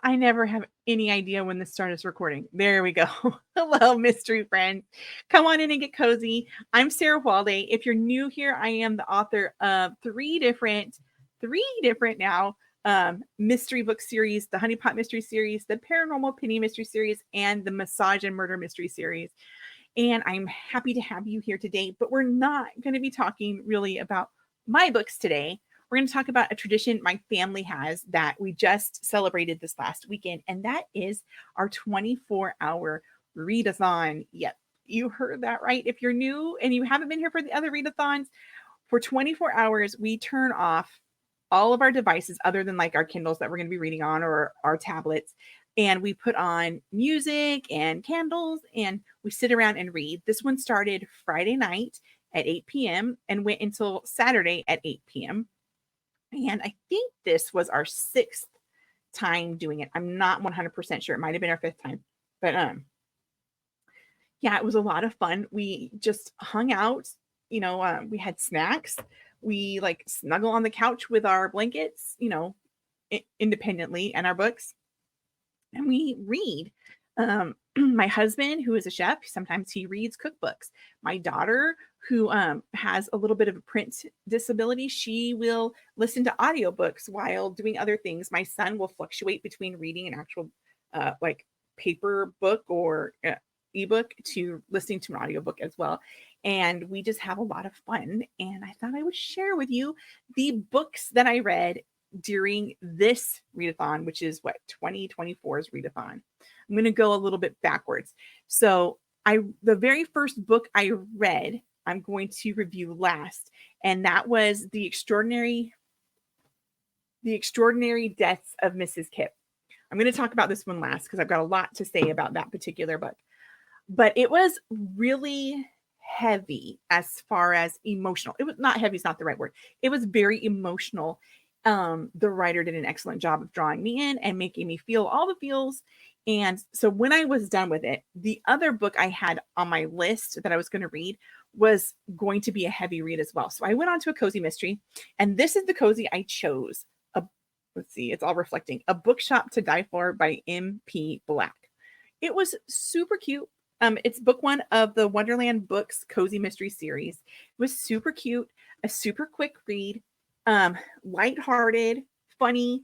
I never have any idea when this starts recording. There we go. Hello, mystery friends. Come on in and get cozy. I'm Sarah Walday. If you're new here, I am the author of three different now mystery book series: the Honeypot Mystery Series, the Paranormal Penny Mystery Series, and the Massage and Murder Mystery Series. And I'm happy to have you here today. But we're not going to be talking really about my books today. We're going to talk about a tradition my family has that we just celebrated this last weekend, and that is our 24-hour readathon. Yep, you heard that right. If you're new and you haven't been here for the other readathons, for 24 hours, we turn off all of our devices other than like our Kindles that we're going to be reading on or our tablets. And we put on music and candles and we sit around and read. This one started Friday night at 8 p.m. and went until Saturday at 8 p.m. And I think this was our sixth time doing it. I'm not 100% sure. It might have been our fifth time. But yeah, it was a lot of fun. We just hung out, we had snacks. We like snuggle on the couch with our blankets, independently, and our books. And we read. My husband, who is a chef, sometimes he reads cookbooks. My daughter, who has a little bit of a print disability, she will listen to audiobooks while doing other things. My son will fluctuate between reading an actual like paper book or ebook to listening to an audiobook as well. And we just have a lot of fun. And I thought I would share with you the books that I read during this readathon, which is what 2024's readathon. I'm going to go a little bit backwards. So the very first book I read, I'm going to review last, and that was The Extraordinary Deaths of Mrs. Kipp. I'm going to talk about this one last because I've got a lot to say about that particular book. But it was really heavy as far as emotional. It was not heavy, it's not the right word. It was very emotional. The writer did an excellent job of drawing me in and making me feel all the feels. And so when I was done with it, the other book I had on my list that I was going to read was going to be a heavy read as well. So I went on to a cozy mystery, and this is the cozy I chose. Let's see, it's all reflecting. A Bookshop to Die For by M.P. Black. It was super cute. It's book one of the Wonderland Books Cozy Mystery Series. It was super cute, a super quick read, lighthearted, funny,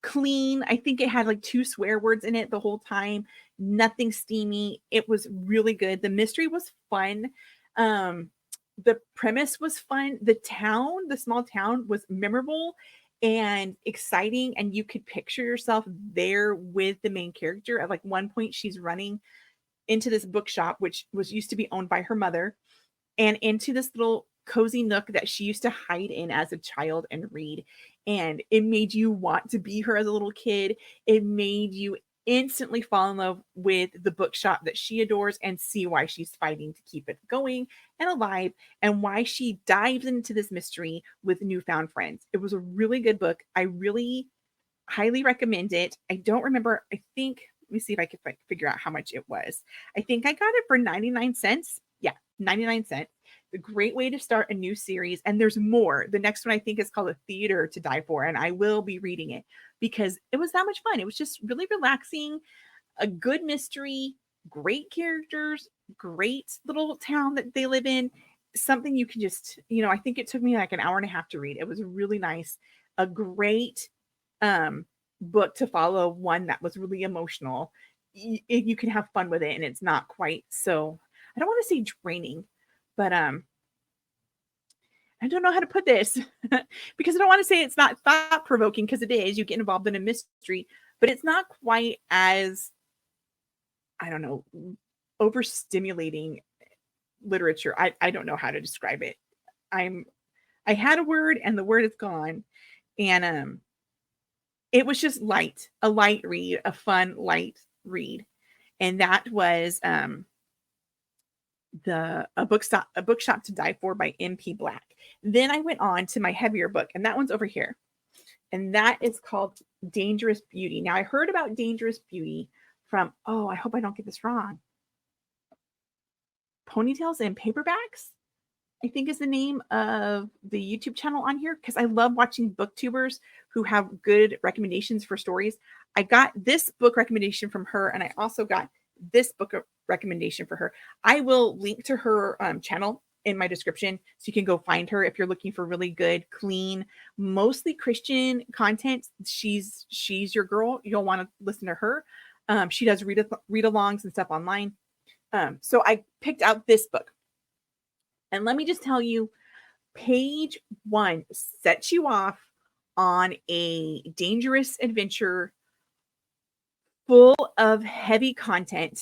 clean. I think it had like 2 swear words in it the whole time. Nothing steamy. It was really good. The mystery was fun. The premise was fun. The small town was memorable and exciting, and you could picture yourself there with the main character. At like one point, she's running into this bookshop, which was used to be owned by her mother, and into this little cozy nook that she used to hide in as a child and read. And it made you want to be her as a little kid. It made you instantly fall in love with the bookshop that she adores and see why she's fighting to keep it going and alive, and why she dives into this mystery with newfound friends. It was a really good book. I really highly recommend it. I don't remember. I think, let me see if I can figure out how much it was. I think I got it for 99 cents. Yeah, 99 cents. A great way to start a new series. And there's more. The next one I think is called A Theater to Die For, and I will be reading it because it was that much fun. It was just really relaxing, a good mystery, great characters, great little town that they live in. Something you can just, I think it took me like an hour and a half to read. It was really nice. A great book to follow, one that was really emotional. You can have fun with it, and it's not quite so, I don't want to say draining, but I don't know how to put this because I don't want to say it's not thought provoking, because it is. You get involved in a mystery, but it's not quite as, I don't know, overstimulating literature. I don't know how to describe it. I had a word and the word is gone, and it was just light, a light read, a fun light read, and that was a bookshop to Die For by M.P. Black. Then I went on to my heavier book, and that one's over here, and that is called Dangerous Beauty. Now, I heard about Dangerous Beauty from, I hope I don't get this wrong, Ponytails and Paperbacks. I think is the name of the YouTube channel on here, because I love watching booktubers who have good recommendations for stories. I got this book recommendation from her, and I also got this book recommendation for her. I will link to her channel in my description so you can go find her if you're looking for really good, clean, mostly Christian content. She's your girl. You'll want to listen to her. She does read-alongs and stuff online. So I picked out this book. And let me just tell you, page 1 sets you off on a dangerous adventure full of heavy content.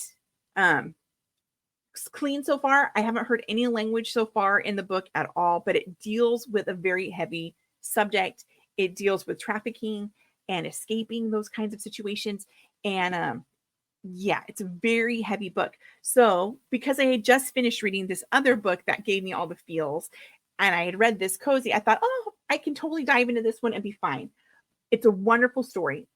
It's clean so far. I haven't heard any language so far in the book at all, but it deals with a very heavy subject. It deals with trafficking and escaping those kinds of situations. And yeah, it's a very heavy book. So, because I had just finished reading this other book that gave me all the feels, and I had read this cozy, I thought, oh, I can totally dive into this one and be fine. It's a wonderful story.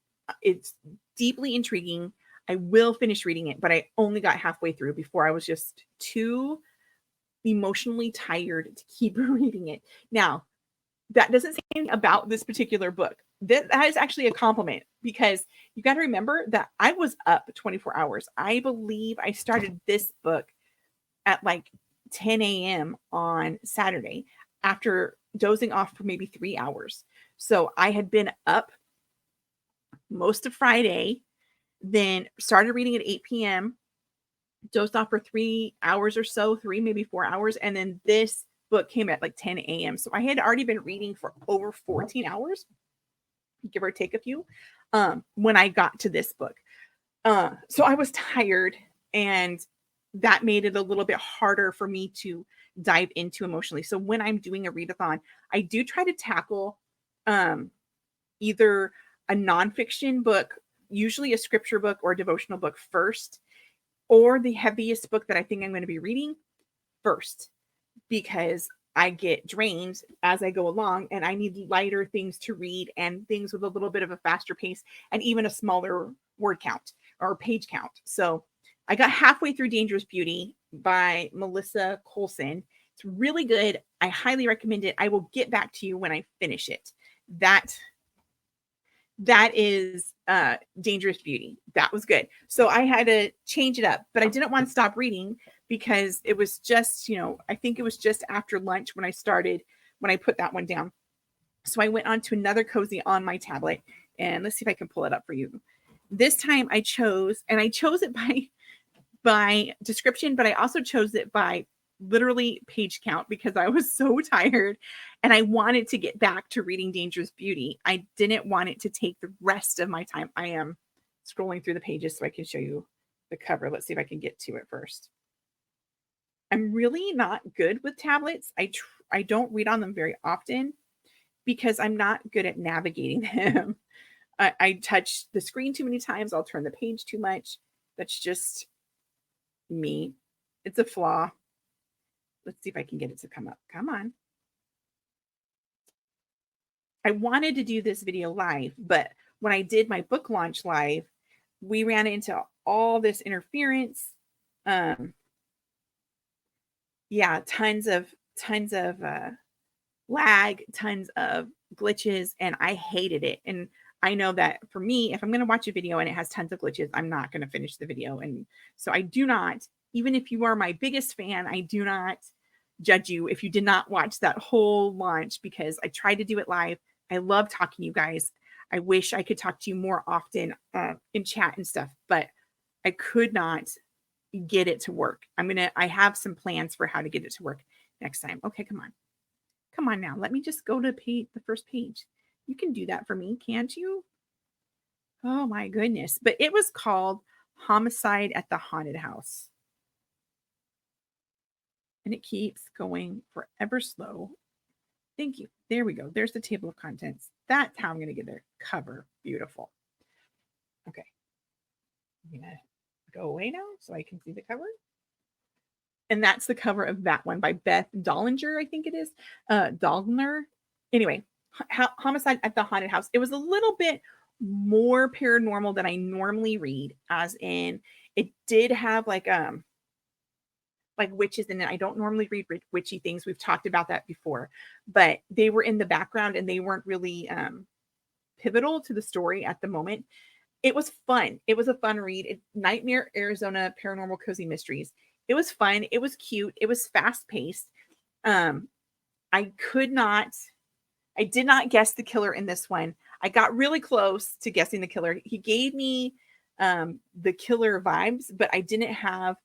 It's deeply intriguing. I will finish reading it, but I only got halfway through before I was just too emotionally tired to keep reading it. Now, that doesn't say anything about this particular book. That is actually a compliment, because you got to remember that I was up 24 hours. I believe I started this book at like 10 a.m. on Saturday after dozing off for maybe 3 hours. So I had been up most of Friday, then started reading at 8 p.m., dozed off for 3 hours or so, maybe 4 hours. And then this book came at like 10 a.m. So I had already been reading for over 14 hours, give or take a few, when I got to this book. So I was tired, and that made it a little bit harder for me to dive into emotionally. So when I'm doing a readathon, I do try to tackle either a nonfiction book, usually a scripture book or a devotional book first, or the heaviest book that I think I'm going to be reading first, because I get drained as I go along, and I need lighter things to read and things with a little bit of a faster pace and even a smaller word count or page count. So I got halfway through Dangerous Beauty by Melissa Colson. It's really good. I highly recommend it. I will get back to you when I finish it. That is Dangerous Beauty. That was good. So I had to change it up, but I didn't want to stop reading, because it was just, I think it was just after lunch when I put that one down. So I went on to another cozy on my tablet, and let's see if I can pull it up for you. This time I chose it by description, but I also chose it by literally page count, because I was so tired and I wanted to get back to reading Dangerous Beauty. I didn't want it to take the rest of my time. I am scrolling through the pages so I can show you the cover. Let's see if I can get to it first. I'm really not good with tablets. I don't read on them very often because I'm not good at navigating them. I touch the screen too many times. I'll turn the page too much. That's just me. It's a flaw. Let's see if I can get it to come up. Come on. I wanted to do this video live, but when I did my book launch live, we ran into all this interference. Yeah, tons of lag, tons of glitches, and I hated it. And I know that for me, if I'm going to watch a video and it has tons of glitches, I'm not going to finish the video. And so I do not, even if you are my biggest fan, I do not judge you if you did not watch that whole launch, because I tried to do it live. I love talking to you guys. I wish I could talk to you more often in chat and stuff, but I could not get it to work. I have some plans for how to get it to work next time. Okay, come on. Come on now. Let me just go to the first page. You can do that for me, can't you? Oh my goodness. But it was called Homicide at the Haunted House. And it keeps going forever slow. Thank you. There we go. There's the table of contents. That's how I'm going to get their cover. Beautiful. Okay. I'm going to go away now so I can see the cover. And that's the cover of that one by Beth Dollinger, I think it is. Dollner. Anyway, Homicide at the Haunted House. It was a little bit more paranormal than I normally read, as in it did have like like witches in it. I don't normally read witchy things. We've talked about that before, but they were in the background and they weren't really pivotal to the story at the moment. It was fun. It was a fun read. Nightmare Arizona Paranormal Cozy Mysteries. It was fun. It was cute. It was fast paced. Um, I could not, I did not guess the killer in this one. I got really close to guessing the killer. He gave me the killer vibes, but I didn't have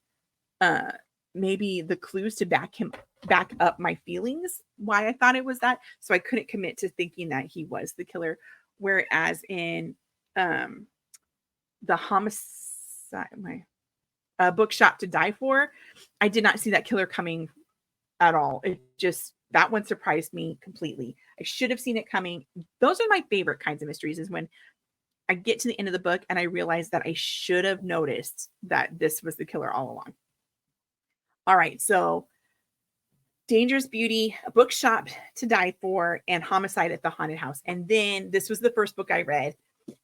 uh maybe the clues to back up my feelings why I thought it was that. So I couldn't commit to thinking that he was the killer. Whereas in um the homicide, my bookshop to die for, I did not see that killer coming at all. It just, that one surprised me completely. I should have seen it coming. Those are my favorite kinds of mysteries, is when I get to the end of the book and I realize that I should have noticed that this was the killer all along. All right, so Dangerous Beauty, A Bookshop to Die For, and Homicide at the Haunted House. And then this was the first book I read.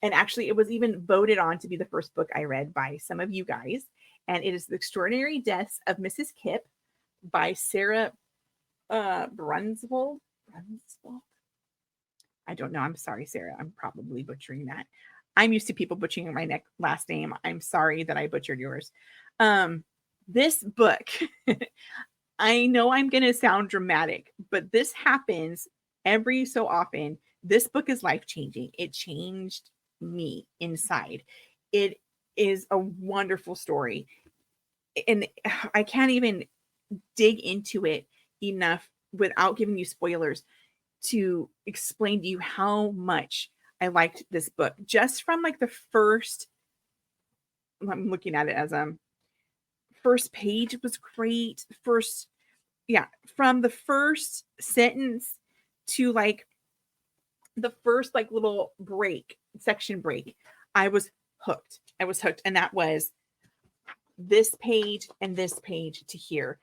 And actually, it was even voted on to be the first book I read by some of you guys. And it is The Extraordinary Deaths of Mrs. Kipp by Sarah Brunsvold. I don't know. I'm sorry, Sarah. I'm probably butchering that. I'm used to people butchering my last name. I'm sorry that I butchered yours. This book, I know I'm going to sound dramatic, but this happens every so often. This book is life-changing. It changed me inside. It is a wonderful story. And I can't even dig into it enough without giving you spoilers to explain to you how much I liked this book. Just from like the first, I'm looking at it as first page was great. From the first sentence to like the first like little section break, I was hooked. And that was this page and this page to here.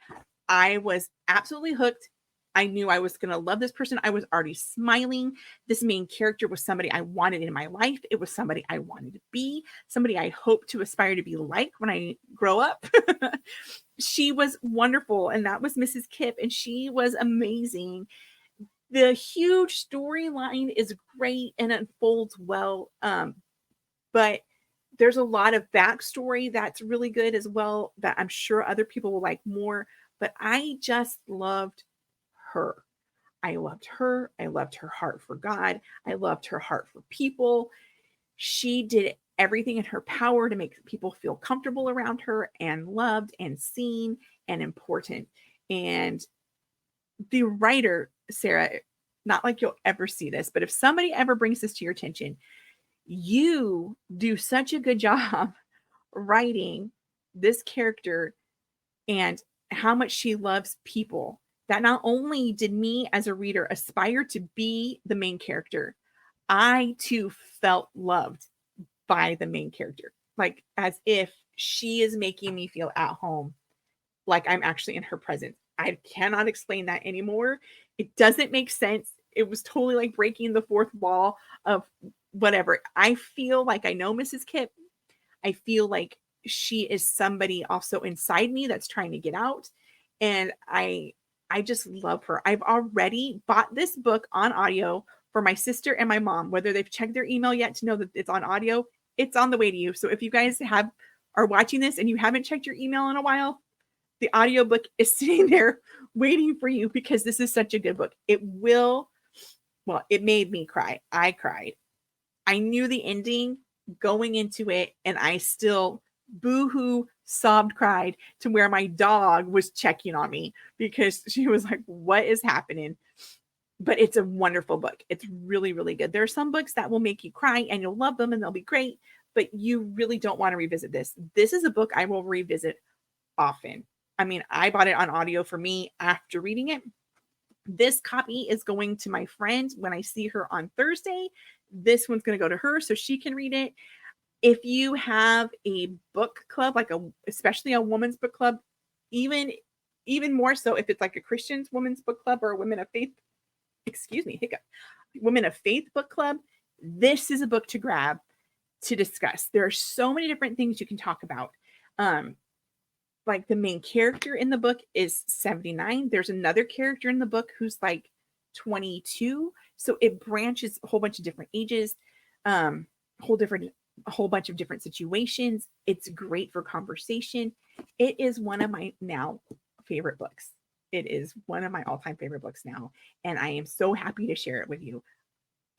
I was absolutely hooked. I knew I was going to love this person. I was already smiling. This main character was somebody I wanted in my life. It was somebody I wanted to be, somebody I hope to aspire to be like when I grow up. She was wonderful. And that was Mrs. Kipp. And she was amazing. The huge storyline is great and unfolds well. But there's a lot of backstory that's really good as well that I'm sure other people will like more. But I just loved her. I loved her. I loved her heart for God. I loved her heart for people. She did everything in her power to make people feel comfortable around her and loved and seen and important. And the writer, Sarah, not like you'll ever see this, but if somebody ever brings this to your attention, you do such a good job writing this character and how much she loves people that not only did me as a reader aspire to be the main character, I too felt loved by the main character, like as if she is making me feel at home, like I'm actually in her presence. I cannot explain that anymore. It doesn't make sense. It was totally like breaking the fourth wall of whatever. I feel like I know Mrs. Kipp. I feel like she is somebody also inside me that's trying to get out. And I just love her. I've already bought this book on audio for my sister and my mom. Whether they've checked their email yet to know that it's on audio, it's on the way to you. So if you guys are watching this and you haven't checked your email in a while, the audiobook is sitting there waiting for you because this is such a good book. It made me cry. I cried. I knew the ending going into it, and I still boo-hoo sobbed, cried to where my dog was checking on me because she was like, what is happening? But it's a wonderful book. It's really, really good. There are some books that will make you cry and you'll love them and they'll be great, but you really don't want to revisit this. This is a book I will revisit often. I mean, I bought it on audio for me after reading it. This copy is going to my friend when I see her on Thursday. This one's going to go to her so she can read it. If you have a book club, especially a woman's book club, even more so if it's like a Christian's women's book club or a women of faith, women of faith book club, this is a book to grab to discuss. There are so many different things you can talk about. like the main character in the book is 79. There's another character in the book who's like 22. So it branches a whole bunch of different ages, um, a whole bunch of different situations. It's great for conversation. It is one of my now favorite books. It is one of my all-time favorite books now, and I am so happy to share it with you.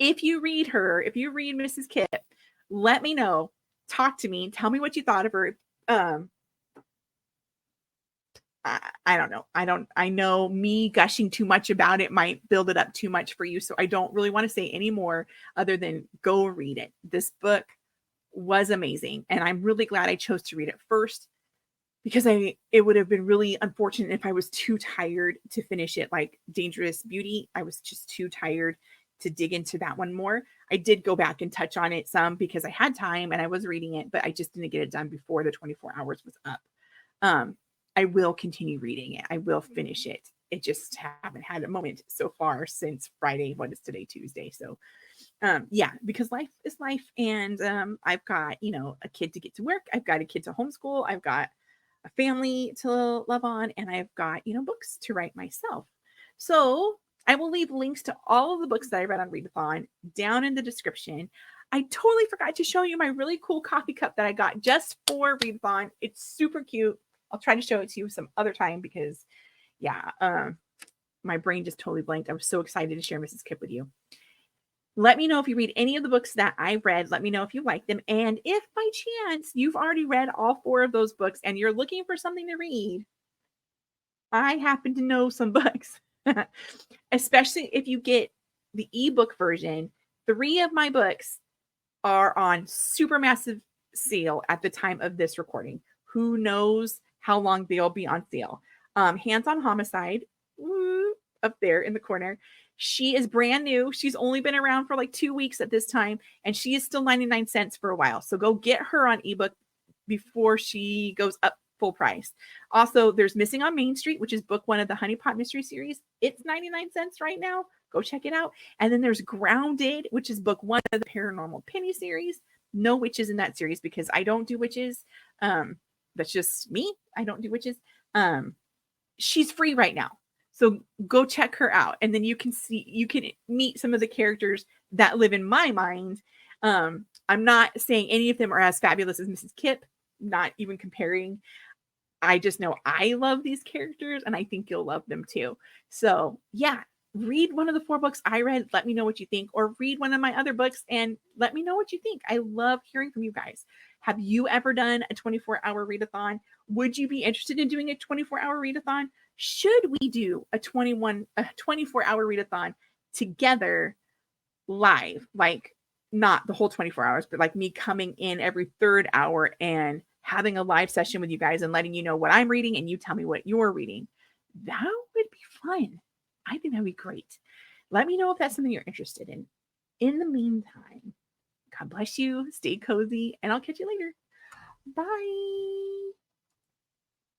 If you read her, if you read Mrs. Kip, let me know. Talk to me. Tell me what you thought of her. Um, I don't know. I know me gushing too much about it might build it up too much for you. So I don't really want to say any more other than go read it. This book was amazing. And I'm really glad I chose to read it first because it would have been really unfortunate if I was too tired to finish it. Like Dangerous Beauty, I was just too tired to dig into that one more. I did go back and touch on it some because I had time and I was reading it, but I just didn't get it done before the 24 hours was up. I will continue reading it. I will finish it. It just haven't had a moment so far since Friday. What is today? Tuesday. So yeah, because life is life. And I've got, a kid to get to work. I've got a kid to homeschool. I've got a family to love on, and I've got, books to write myself. So I will leave links to all of the books that I read on Readathon down in the description. I totally forgot to show you my really cool coffee cup that I got just for Readathon. It's super cute. I'll try to show it to you some other time because, yeah, my brain just totally blanked. I was so excited to share Mrs. Kip with you. Let me know if you read any of the books that I read. Let me know if you like them. And if by chance you've already read all 4 of those books and you're looking for something to read, I happen to know some books, especially if you get the ebook version. 3 of my books are on super massive sale at the time of this recording. Who knows how long they'll be on sale? Hands on Homicide, up there in the corner. She is brand new. She's only been around for like 2 weeks at this time, and she is still 99 cents for a while. So go get her on ebook before she goes up full price. Also, there's Missing on Main Street, which is book 1 of the Honey Pot Mystery Series. It's 99 cents right now. Go check it out. And then there's Grounded, which is book 1 of the Paranormal Penny series. No witches in that series because I don't do witches. That's just me. I don't do witches. She's free right now. So go check her out. And then you can meet some of the characters that live in my mind. I'm not saying any of them are as fabulous as Mrs. Kip, not even comparing. I just know I love these characters and I think you'll love them too. So yeah, read one of the 4 books I read. Let me know what you think, or read one of my other books and let me know what you think. I love hearing from you guys. Have you ever done a 24-hour readathon? Would you be interested in doing a 24-hour readathon? Should we do a 24-hour readathon together live? Like not the whole 24 hours, but like me coming in every 3rd hour and having a live session with you guys and letting you know what I'm reading and you tell me what you're reading. That would be fun. I think that'd be great. Let me know if that's something you're interested in. In the meantime, God bless you, stay cozy, and I'll catch you later. Bye.